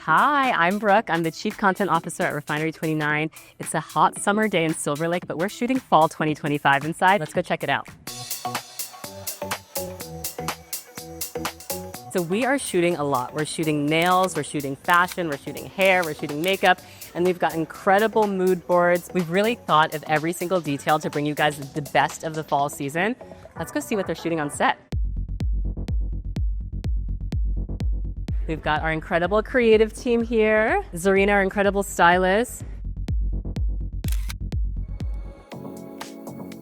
Hi, I'm Brooke. I'm the Chief Content Officer at Refinery29. It's a hot summer day in Silver Lake, but we're shooting fall 2025 inside. Let's go check it out. So we are shooting a lot. We're shooting nails, we're shooting fashion, we're shooting hair, we're shooting makeup, and we've got incredible mood boards. We've really thought of every single detail to bring you guys the best of the fall season. Let's go see what they're shooting on set. We've got our incredible creative team here. Zerina, our incredible stylist.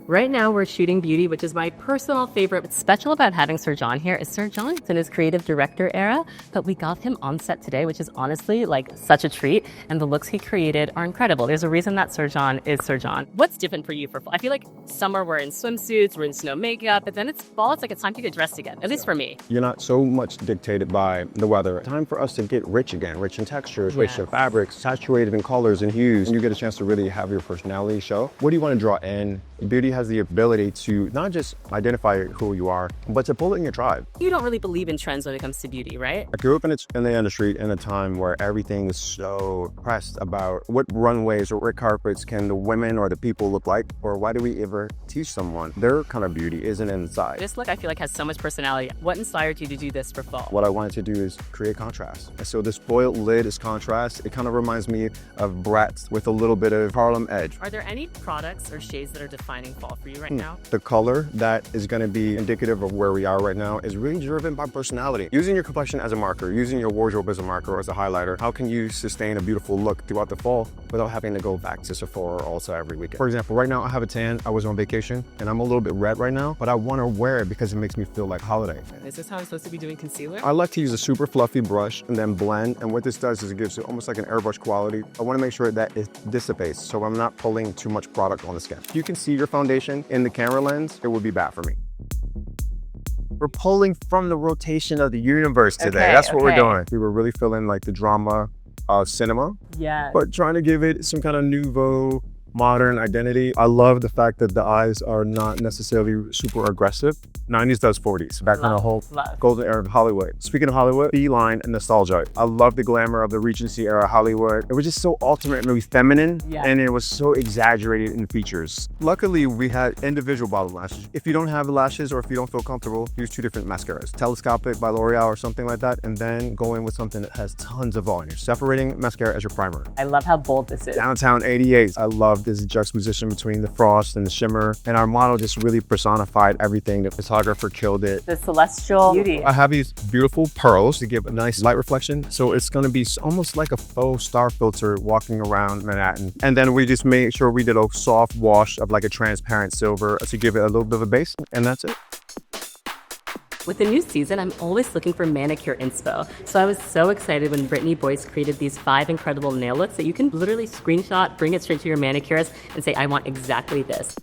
Right now we're shooting beauty, which is my personal favorite. What's special about having Sir John here is Sir John's in his creative director era, but we got him on set today, which is honestly like such a treat. And the looks he created are incredible. There's a reason that Sir John is Sir John. What's different for you for fall? I feel like summer we're in swimsuits, we're in snow makeup, but then it's fall, it's like it's time to get dressed again, at least for me. You're not so much dictated by the weather. Time for us to get rich again, rich in textures, rich in fabrics, saturated in colors and hues. And you get a chance to really have your personality show. What do you want to draw in? Beauty has the ability to not just identify who you are, but to pull it in your tribe. You don't really believe in trends when it comes to beauty, right? I grew up in the industry in a time where everything is so pressed about what runways or red carpets can the women or the people look like, or why do we ever teach someone their kind of beauty isn't inside. This look I feel like has so much personality. What inspired you to do this for fall? What I wanted to do is create contrast. And so this foiled lid is contrast. It kind of reminds me of Bratz with a little bit of Harlem edge. Are there any products or shades that are defining fall for you right now? The color that is going to be indicative of where we are right now is really driven by personality. Using your complexion as a marker, using your wardrobe as a marker or as a highlighter, how can you sustain a beautiful look throughout the fall without having to go back to Sephora also every weekend? For example, right now I have a tan, I was on vacation, and I'm a little bit red right now, but I want to wear it because it makes me feel like holiday. Is this how I'm supposed to be doing concealer? I like to use a super fluffy brush and then blend, and what this does is it gives it almost like an airbrush quality. I want to make sure that it dissipates so I'm not pulling too much product on the skin. If you can see your foundation in the camera lens, it would be bad for me. We're pulling from the rotation of the universe today. That's what we're doing. We were really feeling like the drama of cinema, Yeah. but trying to give it some kind of nouveau, modern identity. I love the fact that the eyes are not necessarily super aggressive. 90s does 40s, back in the whole golden era of Hollywood. Speaking of Hollywood, feline and nostalgia. I love the glamour of the Regency era Hollywood. It was just so ultimately feminine, and it was so exaggerated in features. Luckily, we had individual bottom lashes. If you don't have lashes or if you don't feel comfortable, use two different mascaras. Telescopic by L'Oreal or something like that, and then go in with something that has tons of volume. Separating mascara as your primer. I love how bold this is. Downtown 88. I love this juxtaposition between the frost and the shimmer, and our model just really personified everything. The photographer killed it. The celestial beauty. I have these beautiful pearls to give a nice light reflection, so it's going to be almost like a faux star filter walking around Manhattan. And then we just made sure we did a soft wash of like a transparent silver to give it a little bit of a base, and that's it. With the new season, I'm always looking for manicure inspo. So I was so excited when Brittney Boyce created these 5 incredible nail looks that you can literally screenshot, bring it straight to your manicurist, and say, I want exactly this.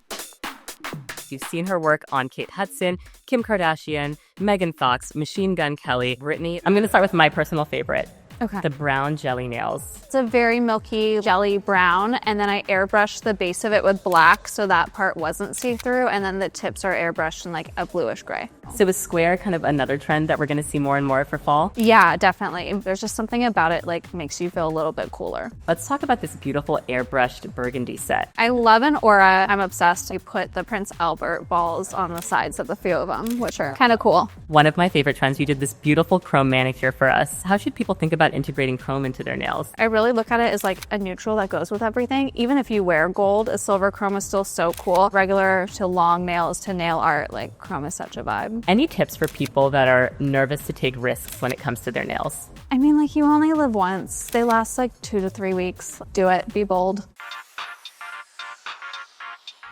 You've seen her work on Kate Hudson, Kim Kardashian, Megan Fox, Machine Gun Kelly, Brittney. I'm gonna start with my personal favorite. Okay. The brown jelly nails. It's a very milky jelly brown, and then I airbrushed the base of it with black so that part wasn't see-through, and then the tips are airbrushed in like a bluish gray. So is square kind of another trend that we're gonna see more and more for fall? Yeah, definitely. There's just something about it like makes you feel a little bit cooler. Let's talk about this beautiful airbrushed burgundy set. I love an aura. I'm obsessed. I put the Prince Albert balls on the sides of the few of them, which are kind of cool. One of my favorite trends, you did this beautiful chrome manicure for us. How should people think about integrating chrome into their nails? I really look at it as like a neutral that goes with everything. Even if you wear gold, a silver chrome is still so cool. Regular to long nails to nail art, like chrome is such a vibe. Any tips for people that are nervous to take risks when it comes to their nails? I mean, like you only live once. They last like 2 to 3 weeks. Do it, be bold.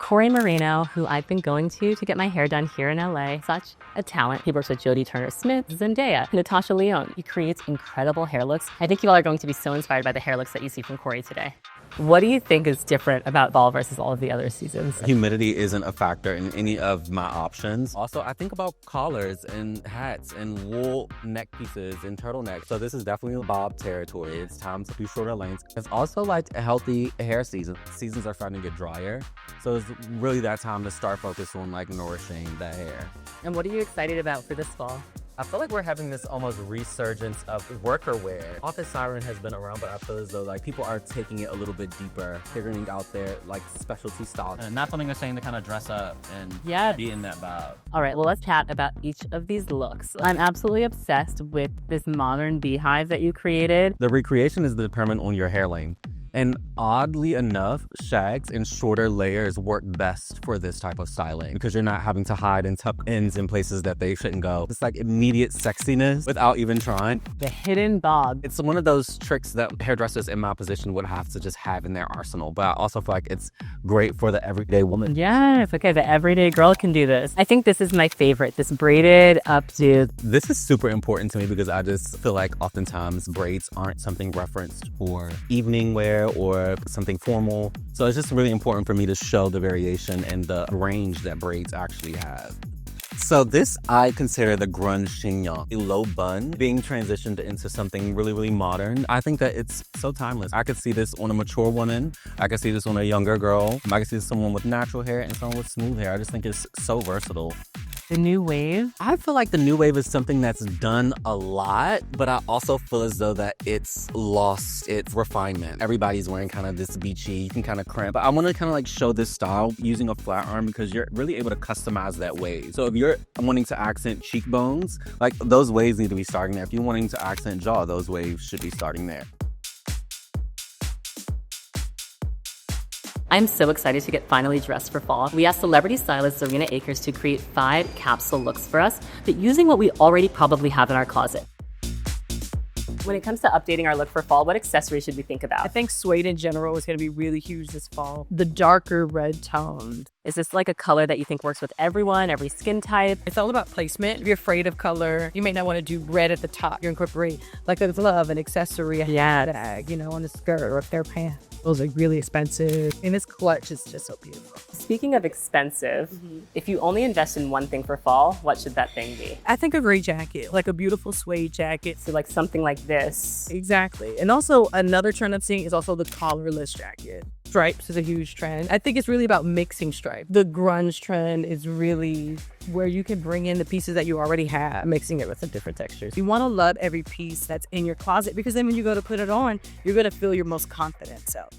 Coree Moreno, who I've been going to get my hair done here in LA. Such a talent. He works with Jodie Turner-Smith, Zendaya, Natasha Lyonne. He creates incredible hair looks. I think you all are going to be so inspired by the hair looks that you see from Coree today. What do you think is different about fall versus all of the other seasons? Humidity isn't a factor in any of my options. Also, I think about collars and hats and wool neck pieces and turtlenecks. So this is definitely bob territory. It's time to do shorter lengths. It's also like a healthy hair season. Seasons are starting to get drier. So it's really that time to start focus on like nourishing the hair. And what are you excited about for this fall? I feel like we're having this almost resurgence of worker wear. Office siren has been around, but I feel as though like people are taking it a little bit deeper, figuring out their like specialty style. And not something they're saying to kind of dress up and be in that vibe. All right, well, let's chat about each of these looks. I'm absolutely obsessed with this modern beehive that you created. The recreation is determined on your hair length. And oddly enough, shags and shorter layers work best for this type of styling because you're not having to hide and tuck ends in places that they shouldn't go. It's like immediate sexiness without even trying. The hidden bob. It's one of those tricks that hairdressers in my position would have to just have in their arsenal. But I also feel like it's great for the everyday woman. Yes, okay, the everyday girl can do this. I think this is my favorite, this braided updo. This is super important to me because I just feel like oftentimes braids aren't something referenced for evening wear or something formal. So it's just really important for me to show the variation and the range that braids actually have. So this I consider the grunge chignon, a low bun being transitioned into something really, really modern. I think that it's so timeless. I could see this on a mature woman. I could see this on a younger girl. I could see someone with natural hair and someone with smooth hair. I just think it's so versatile. The new wave? I feel like the new wave is something that's done a lot, but I also feel as though that it's lost its refinement. Everybody's wearing kind of this beachy, you can kind of cramp. But I want to kind of like show this style using a flat arm because you're really able to customize that wave. So if you're wanting to accent cheekbones, like those waves need to be starting there. If you're wanting to accent jaw, those waves should be starting there. I'm so excited to get finally dressed for fall. We asked celebrity stylist Zerina Akers to create 5 capsule looks for us, but using what we already probably have in our closet. When it comes to updating our look for fall, what accessories should we think about? I think suede in general is going to be really huge this fall. The darker red tone. Is this like a color that you think works with everyone, every skin type? It's all about placement. If you're afraid of color, you may not want to do red at the top. You incorporate like a glove, an accessory, a bag, you know, on the skirt or a pair of pants. Those are really expensive. And this clutch is just so beautiful. Speaking of expensive, if you only invest in one thing for fall, what should that thing be? I think a gray jacket, like a beautiful suede jacket. So like something like this. Exactly. And also another trend I'm seeing is also the collarless jacket. Stripes is a huge trend. I think it's really about mixing stripes. The grunge trend is really where you can bring in the pieces that you already have, mixing it with some different textures. You want to love every piece that's in your closet because then when you go to put it on, you're going to feel your most confident self.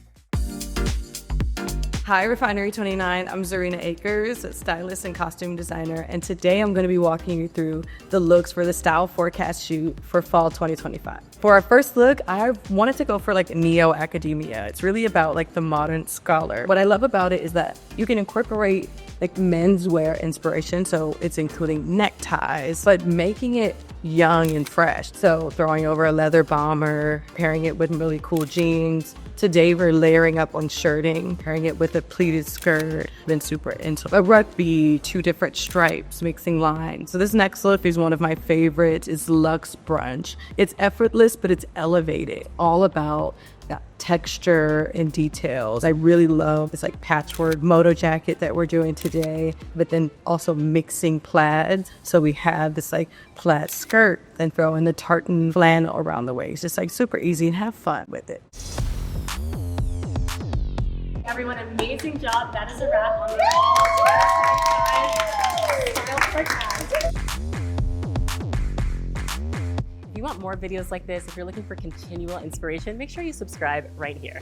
Hi, Refinery29. I'm Zerina Akers, a stylist and costume designer, and today I'm going to be walking you through the looks for the style forecast shoot for fall 2025. For our first look, I wanted to go for like neo-academia. It's really about like the modern scholar. What I love about it is that you can incorporate like menswear inspiration, so it's including neckties, but making it young and fresh. So throwing over a leather bomber, pairing it with really cool jeans. Today we're layering up on shirting, pairing it with a pleated skirt, then super into a rugby, 2 different stripes, mixing lines. So this next look is one of my favorites, is Luxe Brunch. It's effortless, but it's elevated, all about that texture and details. I really love this like patchwork moto jacket that we're doing today, but then also mixing plaids. So we have this like plaid skirt, then throw in the tartan flannel around the waist. Just like super easy and have fun with it. Everyone, amazing job. That is a wrap on the If you want more videos like this, if you're looking for continual inspiration, make sure you subscribe right here.